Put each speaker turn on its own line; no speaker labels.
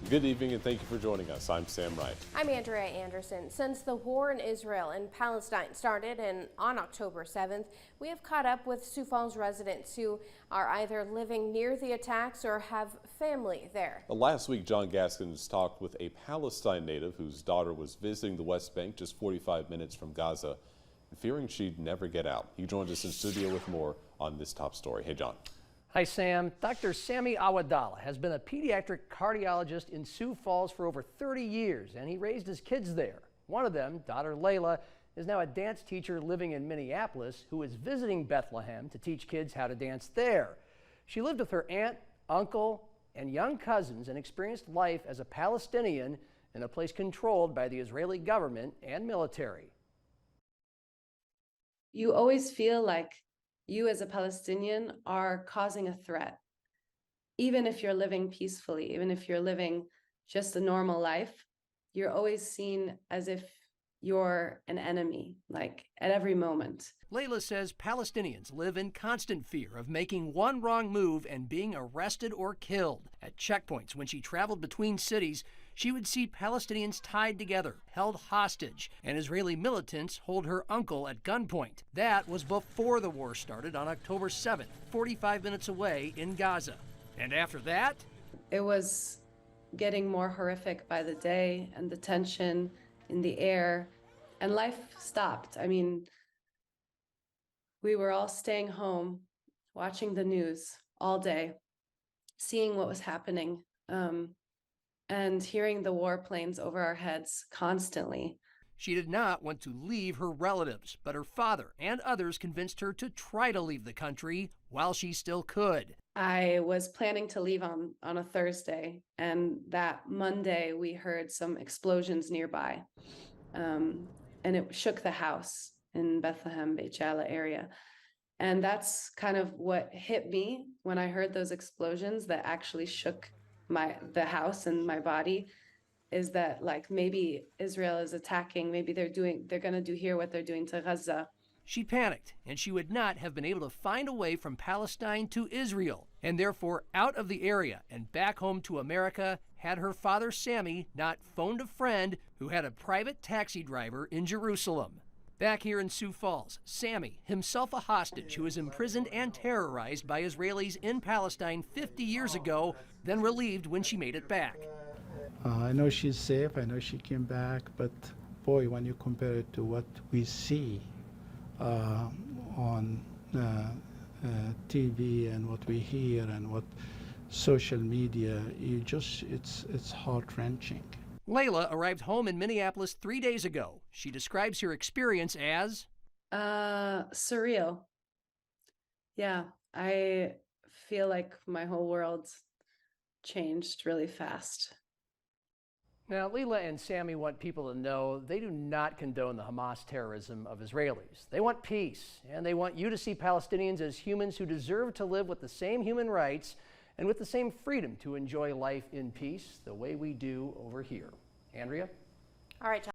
Good evening and thank you for joining us. I'm Sam Wright.
I'm Andrea Anderson. Since the war in Israel and Palestine started on October 7th, we have caught up with Sioux Falls residents who are either living near the attacks or have family there.
Last week, John Gaskins talked with a Palestine native whose daughter was visiting the West Bank just 45 minutes from Gaza, fearing she'd never get out. He joins us in studio with more on this top story. Hey, John.
Hi, Sam. Dr. Sami Awadallah has been a pediatric cardiologist in Sioux Falls for over 30 years, and he raised his kids there. One of them, daughter Layla, is now a dance teacher living in Minneapolis who is visiting Bethlehem to teach kids how to dance there. She lived with her aunt, uncle, and young cousins and experienced life as a Palestinian in a place controlled by the Israeli government and military.
You always feel like you as a Palestinian are causing a threat. Even if you're living peacefully, even if you're living just a normal life, you're always seen as if you're an enemy, like at every moment.
Layla says Palestinians live in constant fear of making one wrong move and being arrested or killed. At checkpoints when she traveled between cities, she would see Palestinians tied together, held hostage, and Israeli militants hold her uncle at gunpoint. That was before the war started on October 7th, 45 minutes away in Gaza. And after that?
It was getting more horrific by the day, and the tension in the air, and life stopped. I mean, we were all staying home, watching the news all day, seeing what was happening, and hearing the warplanes over our heads constantly.
She did not want to leave her relatives, but her father and others convinced her to try to leave the country while she still could.
I was planning to leave on a Thursday, and that Monday we heard some explosions nearby, and it shook the house in Bethlehem, Beit Jala area. And that's kind of what hit me when I heard those explosions that actually shook the house and my body, is that like maybe Israel is attacking, maybe they're going to do here what they're doing to Gaza.
She panicked, and she would not have been able to find a way from Palestine to Israel, and therefore out of the area and back home to America, had her father Sami not phoned a friend who had a private taxi driver in Jerusalem. Back here in Sioux Falls, Sami, himself a hostage who was imprisoned and terrorized by Israelis in Palestine 50 years ago, then relieved when she made it back.
I know she's safe, I know she came back, but boy, when you compare it to what we see on TV and what we hear and what social media, it's heart-wrenching.
Layla arrived home in Minneapolis 3 days ago. She describes her experience as
surreal. Yeah, I feel like my whole world changed really fast.
Now, Layla and Sami want people to know they do not condone the Hamas terrorism of Israelis. They want peace, and they want you to see Palestinians as humans who deserve to live with the same human rights and with the same freedom to enjoy life in peace the way we do over here. Andrea?
All right, John.